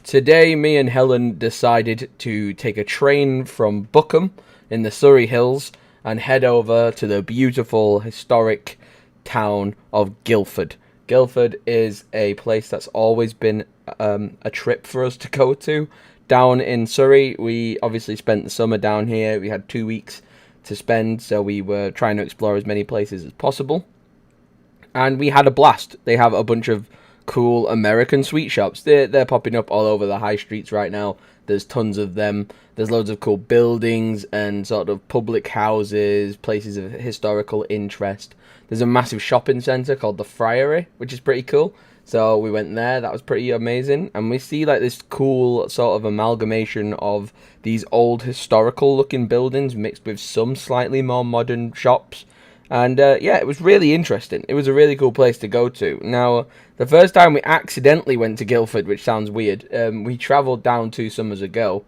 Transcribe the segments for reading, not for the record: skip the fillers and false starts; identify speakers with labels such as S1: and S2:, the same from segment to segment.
S1: Today, me and Helen decided to take a train from Buckham in the Surrey Hills and head over to the beautiful, historic town of Guildford. Guildford is a place that's always been a trip for us to go to. Down in Surrey, we obviously spent the summer down here. We had 2 weeks to spend, so we were trying to explore as many places as possible. And we had a blast. They have a bunch of cool American sweet shops. They're popping up all over the high streets right now. There's tons of them. There's loads of cool buildings and sort of public houses, places of historical interest. There's a massive shopping centre called the Friary, which is pretty cool. So we went there. That was pretty amazing. And we see like this cool sort of amalgamation of these old historical looking buildings mixed with some slightly more modern shops. And yeah, it was really interesting. It was a really cool place to go to. Now, the first time we accidentally went to Guildford, which sounds weird, we travelled down 2 summers ago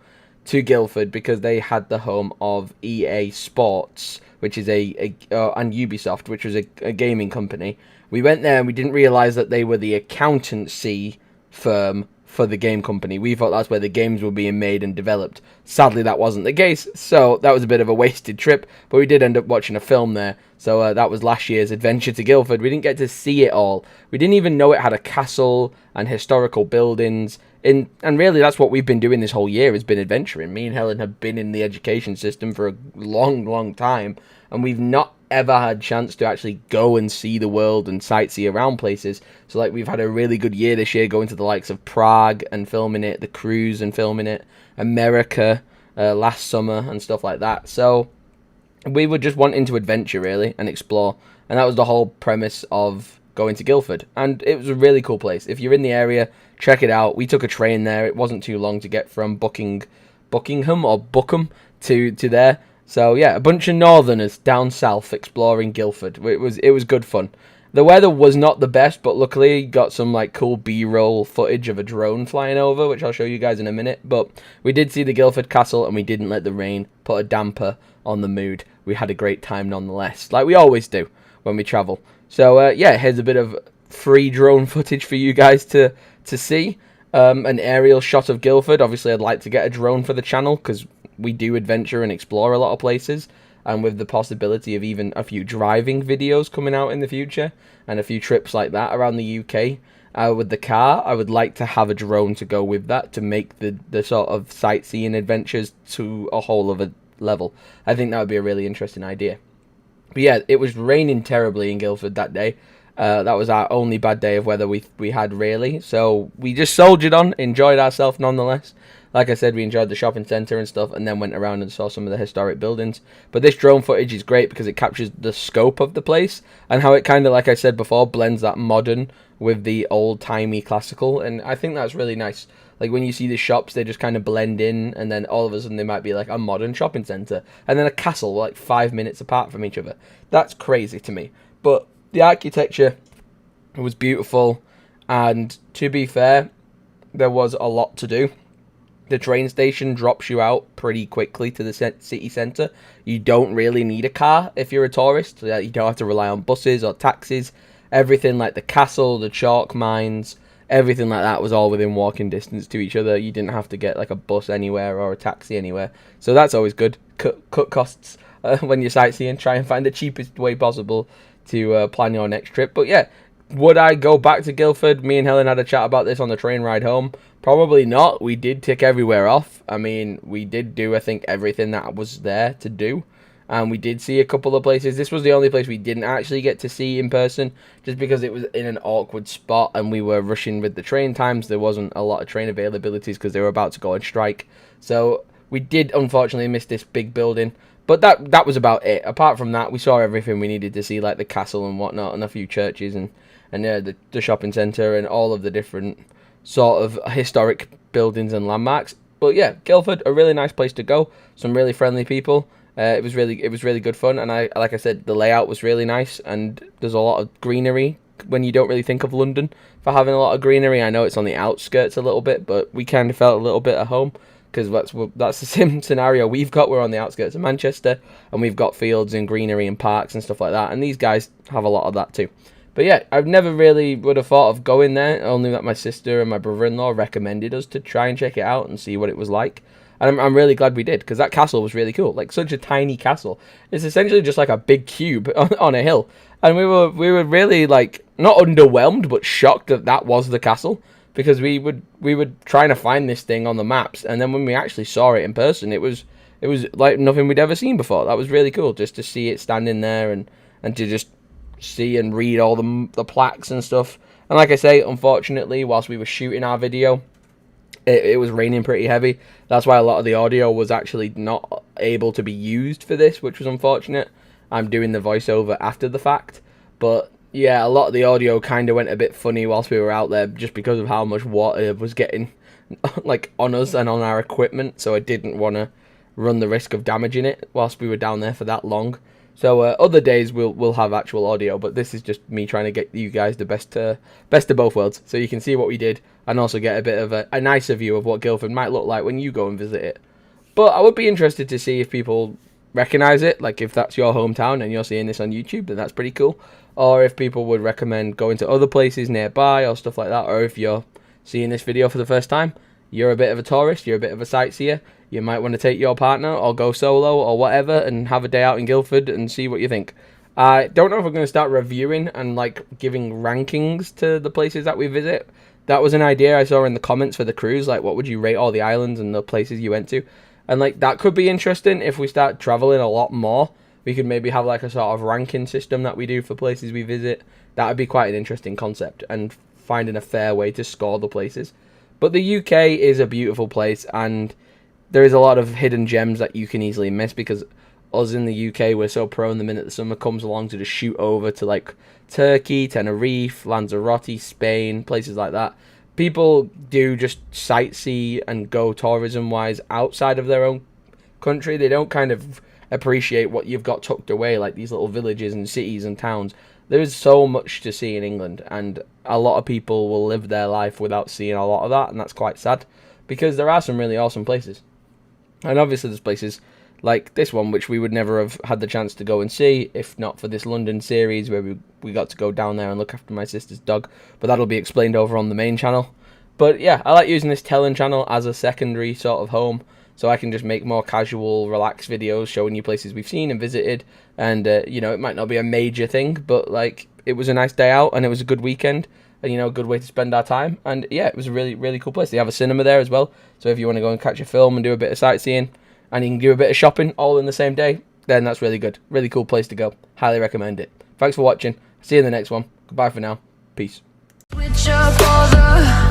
S1: to Guildford because they had the home of EA Sports, which is and Ubisoft, which was a gaming company. We went there and we didn't realise that they were the accountancy firm for the game company. We thought that's where the games were being made and developed. Sadly, that wasn't the case, so that was a bit of a wasted trip, but we did end up watching a film there. So that was last year's adventure to Guildford. We didn't get to see it all. We didn't even know it had a castle and historical buildings. And really, that's what we've been doing this whole year, has been adventuring. Me and Helen have been in the education system for a long, long time, and we've not ever had chance to actually go and see the world and sightsee around places. So like, we've had a really good year this year, going to the likes of Prague and filming it, the cruise and filming it, America last summer and stuff like that. So we were just wanting to adventure really and explore, and that was the whole premise of going to Guildford. And it was a really cool place. If you're in the area, check it out. We took a train there. It wasn't too long to get from Buckingham or Buckham to there. So yeah, a bunch of northerners down south exploring Guildford. It was good fun. The weather was not the best, but luckily got some like cool B-roll footage of a drone flying over, which I'll show you guys in a minute. But we did see the Guildford Castle, and we didn't let the rain put a damper on the mood. We had a great time nonetheless, like we always do when we travel. So yeah, here's a bit of free drone footage for you guys to see. An aerial shot of Guildford. Obviously, I'd like to get a drone for the channel because we do adventure and explore a lot of places, and with the possibility of even a few driving videos coming out in the future and a few trips like that around the UK with the car, I would like to have a drone to go with that to make the sort of sightseeing adventures to a whole other level. I think that would be a really interesting idea. But yeah, it was raining terribly in Guildford that day. That was our only bad day of weather we had really, so we just soldiered on, enjoyed ourselves nonetheless. Like I said, we enjoyed the shopping centre and stuff, and then went around and saw some of the historic buildings. But this drone footage is great because it captures the scope of the place and how it kind of, like I said before, blends that modern with the old-timey classical, and I think that's really nice. Like, when you see the shops, they just kind of blend in, and then all of a sudden they might be like a modern shopping centre, and then a castle like 5 minutes apart from each other. That's crazy to me. But the architecture was beautiful, and to be fair, there was a lot to do. The train station drops you out pretty quickly to the city centre. You don't really need a car if you're a tourist. You don't have to rely on buses or taxis. Everything like the castle, the chalk mines, everything like that was all within walking distance to each other. You didn't have to get like a bus anywhere or a taxi anywhere. So that's always good. Cut costs when you're sightseeing. Try and find the cheapest way possible to plan your next trip. But yeah, would I go back to Guildford? Me and Helen had a chat about this on the train ride home. Probably not. We did tick everywhere off. I mean, we did do, I think, everything that was there to do. And we did see a couple of places. This was the only place we didn't actually get to see in person, just because it was in an awkward spot and we were rushing with the train times. There wasn't a lot of train availabilities because they were about to go on strike. So we did, unfortunately, miss this big building. But that was about it. Apart from that, we saw everything we needed to see, like the castle and whatnot, and a few churches, and the shopping centre, and all of the different sort of historic buildings and landmarks. But yeah, Guildford, a really nice place to go. Some really friendly people. It was really good fun, and like I said, the layout was really nice, and there's a lot of greenery when you don't really think of London for having a lot of greenery. I know it's on the outskirts a little bit, but we kind of felt a little bit at home because that's the same scenario we've got. We're on the outskirts of Manchester, and we've got fields and greenery and parks and stuff like that, and these guys have a lot of that too. But yeah, I've never really would have thought of going there, only that my sister and my brother-in-law recommended us to try and check it out and see what it was like. And I'm really glad we did, because that castle was really cool. Like, such a tiny castle. It's essentially just like a big cube on a hill. And we were really, like, not underwhelmed, but shocked that that was the castle. Because we would trying to find this thing on the maps, and then when we actually saw it in person, it was like nothing we'd ever seen before. That was really cool, just to see it standing there and to just see and read all the plaques and stuff. And like I say, unfortunately, whilst we were shooting our video, it was raining pretty heavy. That's why a lot of the audio was actually not able to be used for this, which was unfortunate. I'm doing the voiceover after the fact, but yeah, a lot of the audio kind of went a bit funny whilst we were out there, just because of how much water was getting like on us and on our equipment. So I didn't want to run the risk of damaging it whilst we were down there for that long. So other days we'll have actual audio, but this is just me trying to get you guys the best of both worlds, so you can see what we did and also get a bit of a nicer view of what Guildford might look like when you go and visit it. But I would be interested to see if people recognize it, like if that's your hometown and you're seeing this on YouTube, then that's pretty cool. Or if people would recommend going to other places nearby or stuff like that, or if you're seeing this video for the first time, you're a bit of a tourist, you're a bit of a sightseer, you might want to take your partner or go solo or whatever and have a day out in Guildford and see what you think. I don't know if I'm going to start reviewing and like giving rankings to the places that we visit. That was an idea I saw in the comments for the cruise, like what would you rate all the islands and the places you went to. And like that could be interesting if we start traveling a lot more. We could maybe have like a sort of ranking system that we do for places we visit. That would be quite an interesting concept, and finding a fair way to score the places. But the UK is a beautiful place, and there is a lot of hidden gems that you can easily miss, because us in the UK, we're so prone the minute the summer comes along to just shoot over to like Turkey, Tenerife, Lanzarote, Spain, places like that. People do just sightsee and go tourism-wise outside of their own country. They don't kind of appreciate what you've got tucked away, like these little villages and cities and towns. There is so much to see in England, and a lot of people will live their life without seeing a lot of that, and that's quite sad, because there are some really awesome places. And obviously there's places like this one which we would never have had the chance to go and see if not for this London series, where we got to go down there and look after my sister's dog, but that'll be explained over on the main channel. But yeah, I like using this telling channel as a secondary sort of home, so I can just make more casual, relaxed videos showing you places we've seen and visited. And, you know, it might not be a major thing, but, like, it was a nice day out and it was a good weekend and, you know, a good way to spend our time. And, yeah, it was a really, really cool place. They have a cinema there as well, so if you want to go and catch a film and do a bit of sightseeing and you can do a bit of shopping all in the same day, then that's really good. Really cool place to go. Highly recommend it. Thanks for watching. See you in the next one. Goodbye for now. Peace. Switch up all the